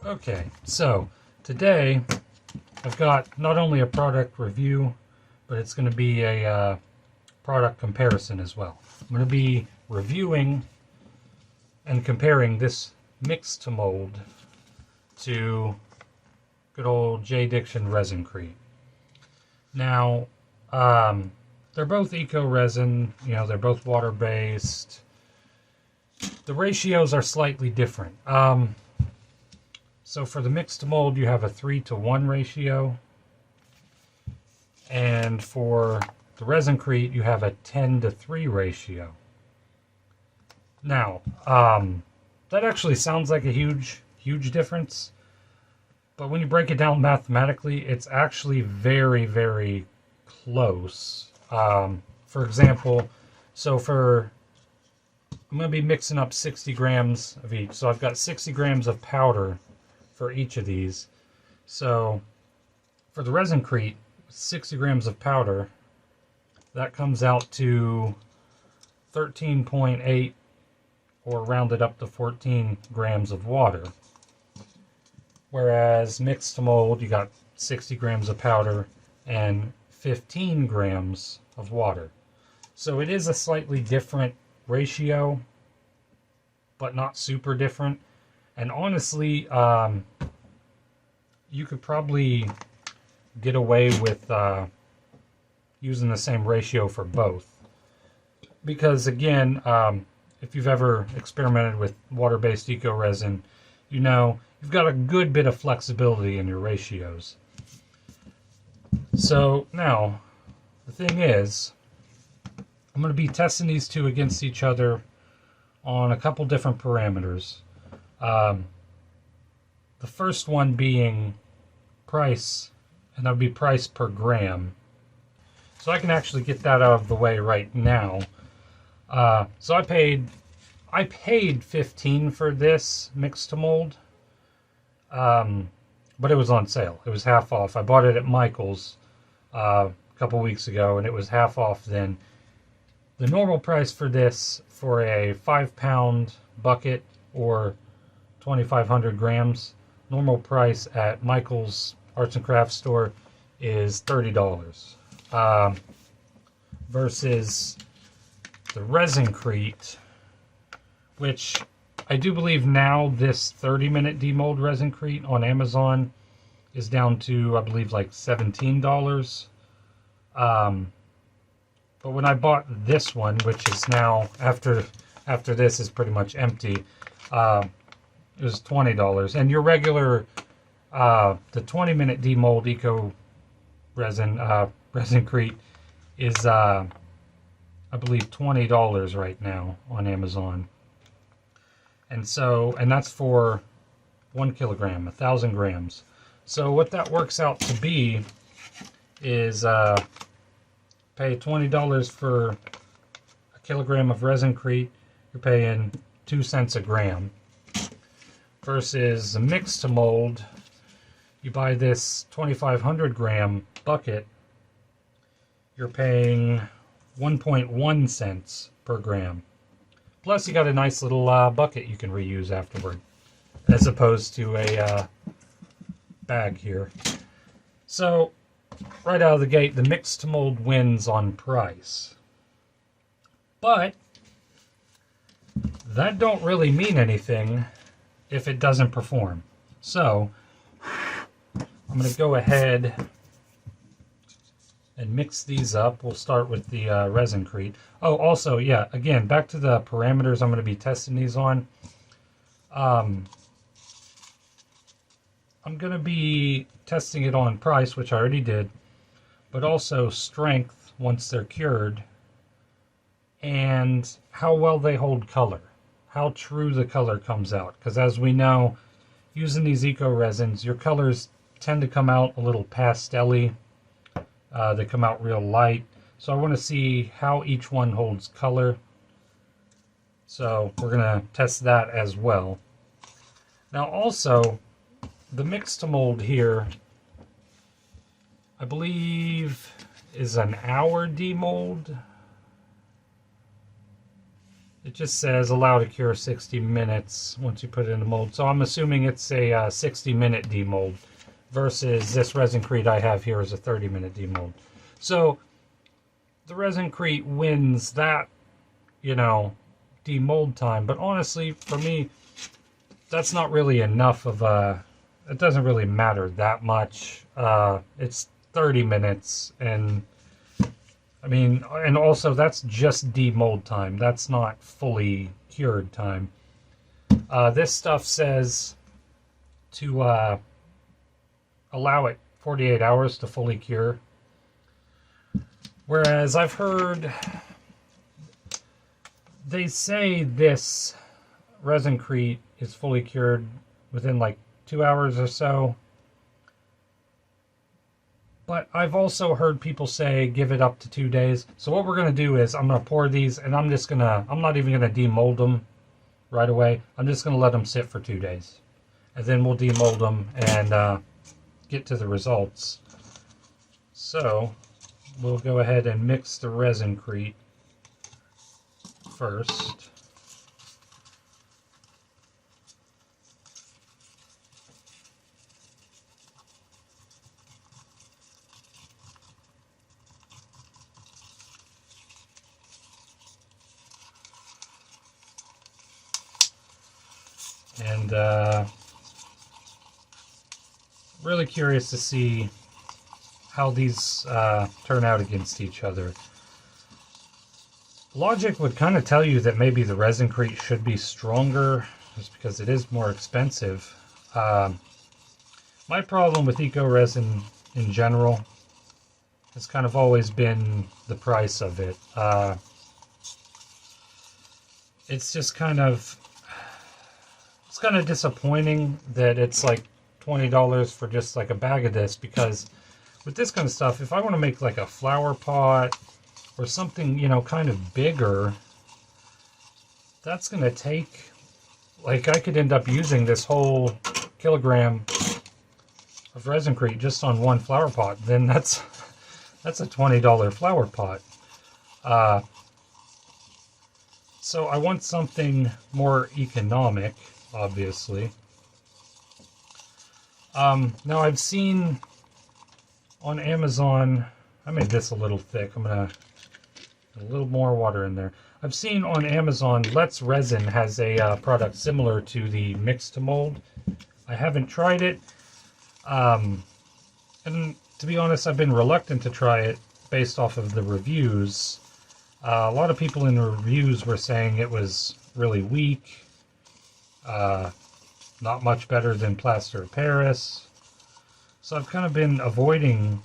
Okay, so today I've got not only a product review, but it's going to be a product comparison as well. I'm going to be reviewing and comparing this Mix2Mold to good old J. Diction ResinCrete. Now, they're both eco resin, you know, they're both water based. The ratios are slightly different. So for the Mix2Mold, you have a 3:1 ratio, and for the ResinCrete, you have a 10:3 ratio. Now, that actually sounds like a huge difference, but when you break it down mathematically, it's actually very, very close. For example, I'm going to be mixing up 60 grams of each. So I've got 60 grams of powder for each of these. So for the ResinCrete, 60 grams of powder, that comes out to 13.8 or rounded up to 14 grams of water. Whereas Mix2Mold, you got 60 grams of powder and 15 grams of water. So it is a slightly different ratio, but not super different. And honestly, you could probably get away with using the same ratio for both. Because again, if you've ever experimented with water-based eco resin, you know you've got a good bit of flexibility in your ratios. So now, the thing is, I'm going to be testing these two against each other on a couple different parameters. The first one being price, and that would be price per gram. So I can actually get that out of the way right now. So I paid 15 for this Mix2Mold, but it was on sale. It was half off. I bought it at Michael's a couple weeks ago, and it was half off then. The normal price for this, for a 5-pound bucket or 2,500 grams, normal price at Michael's Arts and Crafts store is $30. Versus the ResinCrete, which I do believe now this 30-minute demold ResinCrete on Amazon is down to, I believe, like $17. But when I bought this one, which is now, after this is pretty much empty, it was $20. And your regular, the 20-minute demold eco resin, ResinCrete is, I believe, $20 right now on Amazon. And that's for 1 kilogram, 1,000 grams. So what that works out to be is, pay $20 for a kilogram of ResinCrete, you're paying 2 cents a gram. Versus a Mix2Mold, you buy this 2,500 gram bucket, you're paying 1.1 cents per gram. Plus you got a nice little bucket you can reuse afterward, as opposed to a bag here. So right out of the gate, the Mix2Mold wins on price. But that don't really mean anything if it doesn't perform. So I'm going to go ahead and mix these up. We'll start with the ResinCrete. Oh, also, yeah, again, back to the parameters I'm going to be testing these on. I'm going to be testing it on price, which I already did, but also strength once they're cured, and how well they hold color, how true the color comes out. Because as we know, using these eco resins, your colors tend to come out a little pastel-y. They come out real light. So I want to see how each one holds color. So we're going to test that as well. Now also, the Mix2Mold here, I believe, is an hour demold. It just says allow to cure 60 minutes once you put it in the mold. So I'm assuming it's a 60-minute demold versus this ResinCrete I have here is a 30-minute demold. So the ResinCrete wins that, you know, demold time. But honestly, for me, that's not really enough of a... It doesn't really matter that much. It's 30 minutes, and I mean, and also that's just demold time. That's not fully cured time. This stuff says to allow it 48 hours to fully cure. Whereas I've heard they say this ResinCrete is fully cured within like 2 hours or so. But I've also heard people say give it up to 2 days. So what we're going to do is I'm going to pour these, and I'm not even going to demold them right away. I'm just going to let them sit for 2 days. And then we'll demold them and get to the results. So we'll go ahead and mix the ResinCrete first. And really curious to see how these turn out against each other. Logic would kind of tell you that maybe the ResinCrete should be stronger just because it is more expensive. My problem with eco resin in general has kind of always been the price of it. It's just kind of disappointing that it's like $20 for just like a bag of this, because with this kind of stuff, if I want to make like a flower pot or something, you know, kind of bigger, that's going to take, like, I could end up using this whole kilogram of ResinCrete just on one flower pot. Then that's a $20 flower pot. So I want something more economic, obviously. Now I've seen on Amazon, I made this a little thick. I'm gonna put a little more water in there. I've seen on Amazon, Let's Resin has a product similar to the Mix2Mold. I haven't tried it, and to be honest, I've been reluctant to try it based off of the reviews. A lot of people in the reviews were saying it was really weak. Not much better than plaster of Paris. So I've kind of been avoiding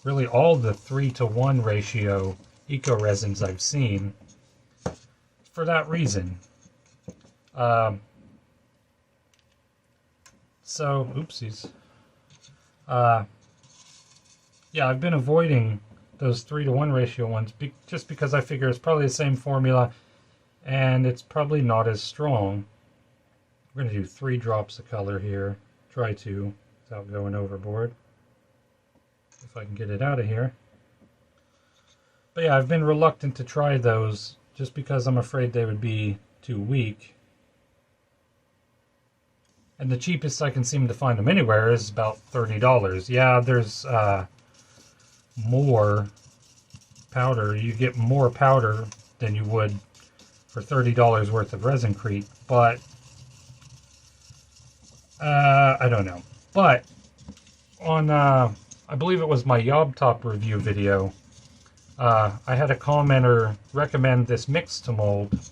really all the 3-to-1 ratio eco resins I've seen for that reason. So, oopsies. Yeah, I've been avoiding those 3-to-1 ratio ones just because I figure it's probably the same formula and it's probably not as strong. We're going to do 3 drops of color here. Try to, without going overboard. If I can get it out of here. But yeah, I've been reluctant to try those just because I'm afraid they would be too weak. And the cheapest I can seem to find them anywhere is about $30. Yeah, there's more powder. You get more powder than you would for $30 worth of ResinCrete, but I don't know. But on, I believe it was my Yob Top review video, I had a commenter recommend this Mix2Mold.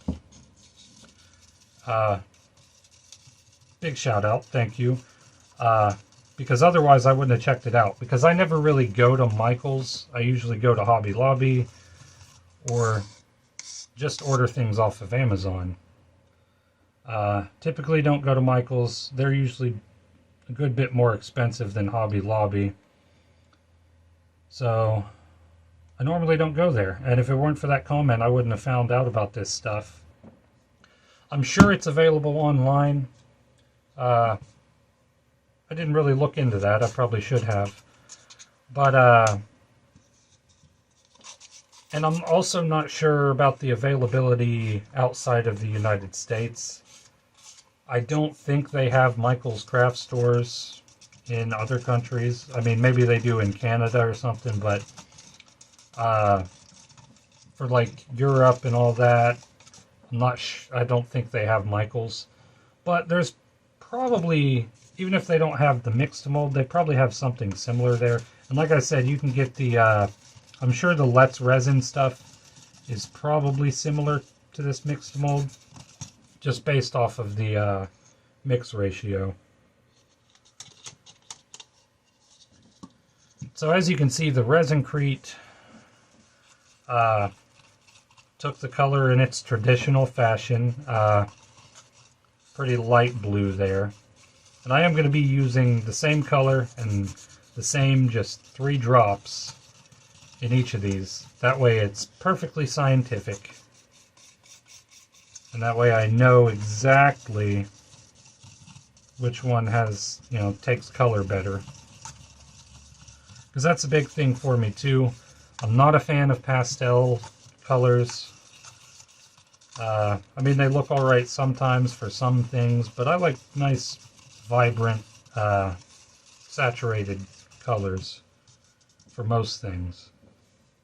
Big shout out, thank you. Because otherwise I wouldn't have checked it out. Because I never really go to Michael's. I usually go to Hobby Lobby or just order things off of Amazon. Typically don't go to Michael's. They're usually a good bit more expensive than Hobby Lobby. So I normally don't go there. And if it weren't for that comment, I wouldn't have found out about this stuff. I'm sure it's available online. I didn't really look into that. I probably should have. But And I'm also not sure about the availability outside of the United States. I don't think they have Michael's Craft Stores in other countries. I mean, maybe they do in Canada or something, but for like Europe and all that, I don't think they have Michael's. But there's probably, even if they don't have the Mix2Mold, they probably have something similar there. And like I said, you can get the, I'm sure the Let's Resin stuff is probably similar to this Mix2Mold, just based off of the mix ratio. So as you can see, the ResinCrete took the color in its traditional fashion, pretty light blue there. And I am going to be using the same color and the same just 3 drops in each of these. That way it's perfectly scientific. And that way I know exactly which one has, takes color better. Because that's a big thing for me too. I'm not a fan of pastel colors. I mean, they look alright sometimes for some things, but I like nice, vibrant, saturated colors for most things.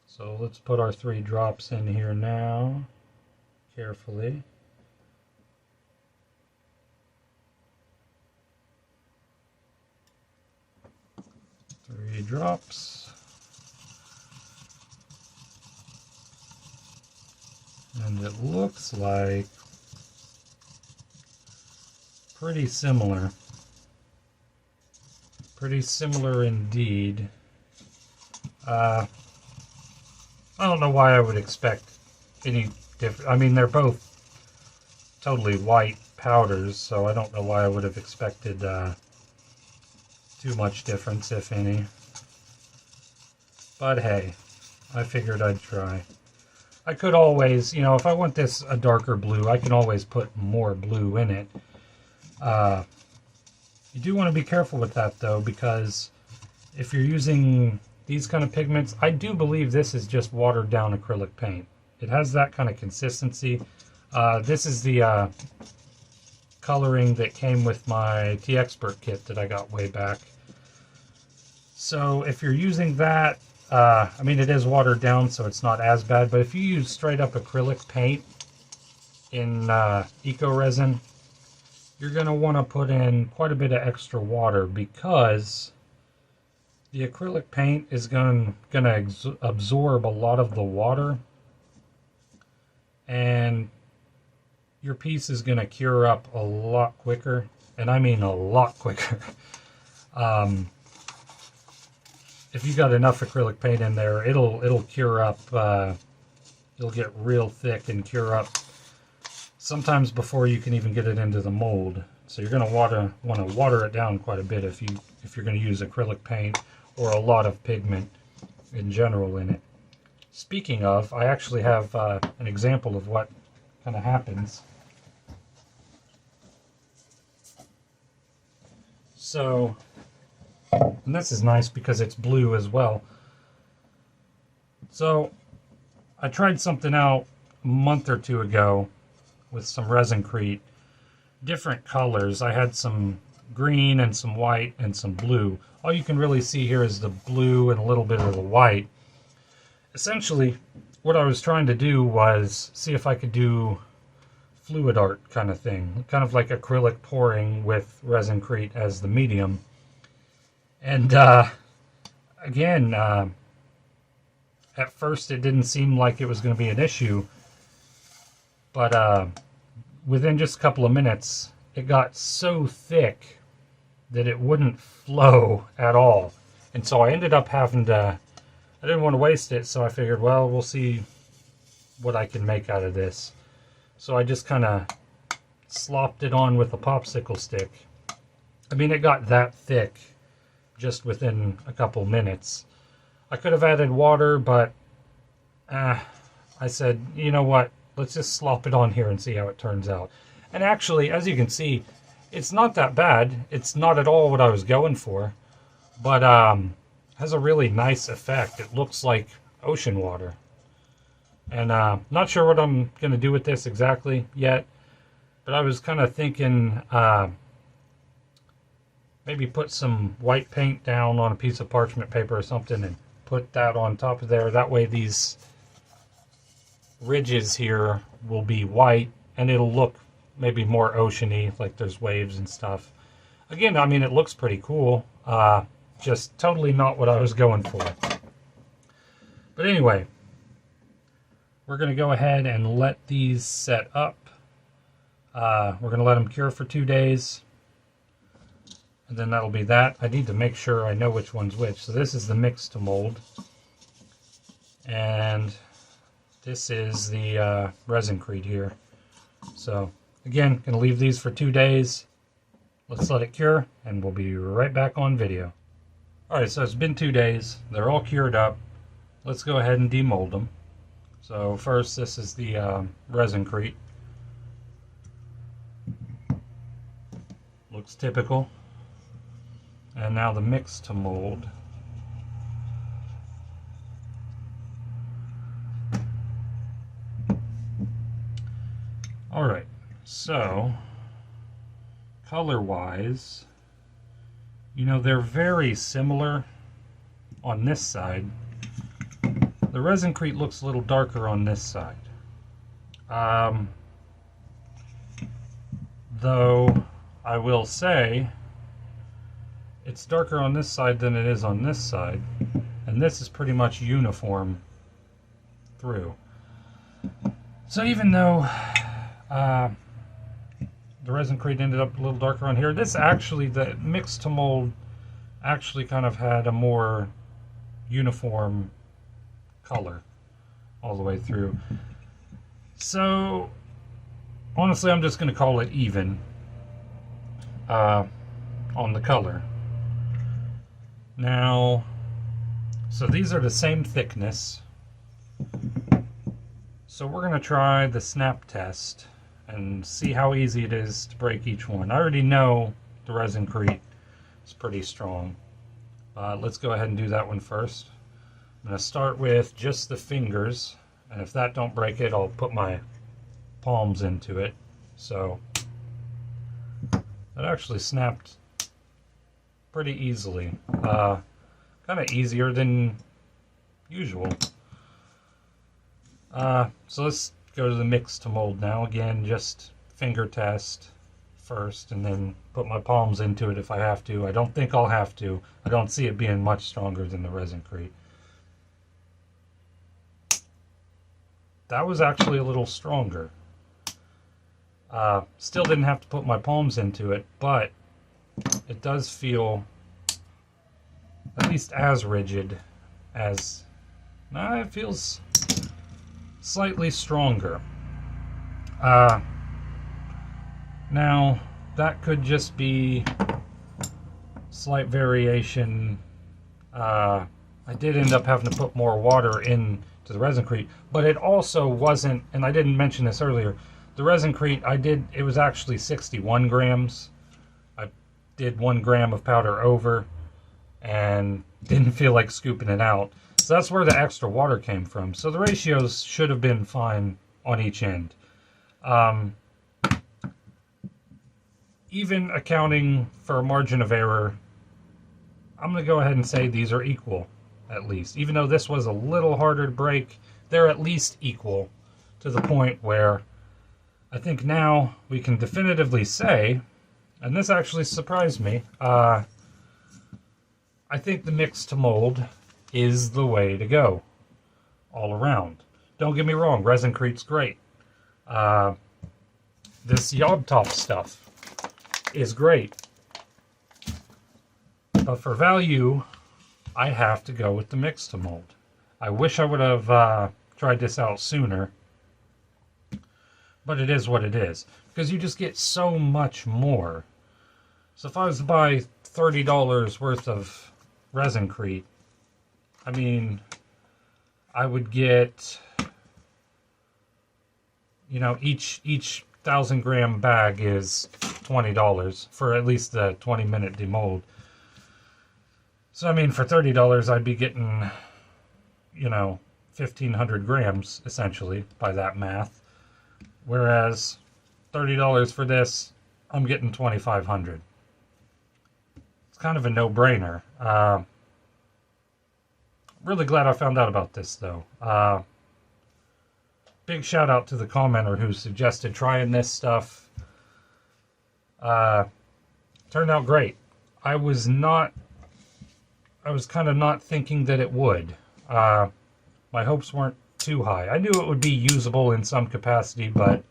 So let's put our 3 drops in here now, carefully. Three drops. And it looks like pretty similar. Pretty similar indeed. I don't know why I would expect any different. I mean, they're both totally white powders, so I don't know why I would have expected too much difference, if any. But hey, I figured I'd try. I could always, if I want this a darker blue, I can always put more blue in it. You do want to be careful with that, though, because if you're using these kind of pigments, I do believe this is just watered down acrylic paint. It has that kind of consistency. This is the coloring that came with my T-Expert kit that I got way back. So if you're using that, I mean, it is watered down, so it's not as bad, but if you use straight up acrylic paint in eco resin, you're going to want to put in quite a bit of extra water, because the acrylic paint is going to absorb a lot of the water, and your piece is going to cure up a lot quicker, and I mean a lot quicker. If you got enough acrylic paint in there, it'll cure up. It'll get real thick and cure up sometimes before you can even get it into the mold. So you're going to want to water it down quite a bit if you're going to use acrylic paint or a lot of pigment in general in it. Speaking of, I actually have an example of what kind of happens. So, and this is nice because it's blue as well. So, I tried something out a month or 2 ago with some ResinCrete, different colors. I had some green and some white and some blue. All you can really see here is the blue and a little bit of the white. Essentially, what I was trying to do was see if I could do fluid art kind of thing, kind of like acrylic pouring with ResinCrete as the medium. And again, at first it didn't seem like it was going to be an issue, but within just a couple of minutes, it got so thick that it wouldn't flow at all. And so I ended up having to, I didn't want to waste it, so I figured, well, we'll see what I can make out of this. So I just kind of slopped it on with a popsicle stick. I mean, it got that thick just within a couple minutes. I could have added water, but I said, you know what, let's just slop it on here and see how it turns out. And actually, as you can see, it's not that bad. It's not at all what I was going for, but has a really nice effect. It looks like ocean water. And not sure what I'm going to do with this exactly yet, but I was kind of thinking maybe put some white paint down on a piece of parchment paper or something and put that on top of there. That way these ridges here will be white and it'll look maybe more oceany, like there's waves and stuff. Again, I mean, it looks pretty cool. Just totally not what I was going for. But anyway, we're going to go ahead and let these set up. We're going to let them cure for 2 days. And then that'll be that. I need to make sure I know which one's which. So this is the Mix2Mold. And this is the ResinCrete here. So again, going to leave these for 2 days. Let's let it cure and we'll be right back on video. Alright, so it's been 2 days. They're all cured up. Let's go ahead and demold them. So first, this is the ResinCrete. Looks typical. And now the Mix2Mold. Alright, so color-wise, you know, they're very similar on this side. The ResinCrete looks a little darker on this side. Though I will say it's darker on this side than it is on this side, and this is pretty much uniform through. So even though the ResinCrete ended up a little darker on here, this actually, the Mix2Mold actually kind of had a more uniform color all the way through. So honestly, I'm just going to call it even on the color. Now, so these are the same thickness. So we're going to try the snap test and see how easy it is to break each one. I already know the ResinCrete is pretty strong. Let's go ahead and do that one first. I'm going to start with just the fingers, and if that don't break it, I'll put my palms into it. So that actually snapped pretty easily. Kind of easier than usual. So let's go to the Mix2Mold now. Again, just finger test first, and then put my palms into it if I have to. I don't think I'll have to. I don't see it being much stronger than the ResinCrete. That was actually a little stronger. Still didn't have to put my palms into it, but it does feel at least as rigid as... it feels slightly stronger. Now, that could just be slight variation. I did end up having to put more water into the ResinCrete, but it also wasn't, and I didn't mention this earlier, the ResinCrete, it was actually 61 grams. I did 1 gram of powder over and didn't feel like scooping it out. So that's where the extra water came from. So the ratios should have been fine on each end. Even accounting for a margin of error, I'm going to go ahead and say these are equal, at least. Even though this was a little harder to break, they're at least equal to the point where I think now we can definitively say, and this actually surprised me, I think the Mix2Mold is the way to go all around. Don't get me wrong, ResinCrete's great. This Yobtop stuff is great. But for value, I have to go with the Mix2Mold. I wish I would have tried this out sooner. But it is what it is. Because you just get so much more. So if I was to buy $30 worth of ResinCrete, I mean, I would get, you know, each 1,000 gram bag is $20 for at least the 20-minute demold. So I mean, for $30, I'd be getting, you know, 1,500 grams, essentially, by that math. Whereas $30 for this, I'm getting 2,500. It's kind of a no-brainer. Really glad I found out about this, though. Big shout out to the commenter who suggested trying this stuff. Turned out great. I was kind of not thinking that it would. My hopes weren't too high. I knew it would be usable in some capacity, but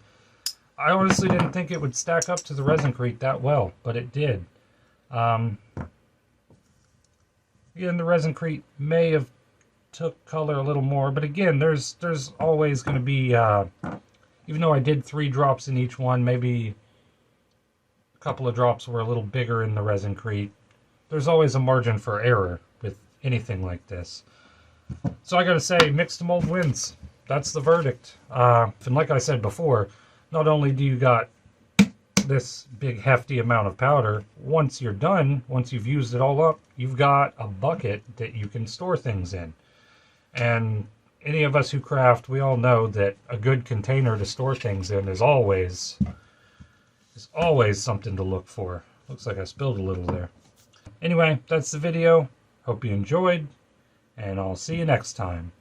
I honestly didn't think it would stack up to the ResinCrete that well, but it did. Again, the ResinCrete may have took color a little more, but again, there's always going to be, even though I did 3 drops in each one, maybe a couple of drops were a little bigger in the ResinCrete. There's always a margin for error with anything like this. So I gotta say, Mix2Mold wins. That's the verdict. And like I said before, not only do you got this big hefty amount of powder, once you're done, once you've used it all up, you've got a bucket that you can store things in. And any of us who craft, we all know that a good container to store things in is always something to look for. Looks like I spilled a little there. Anyway, that's the video. Hope you enjoyed, and I'll see you next time.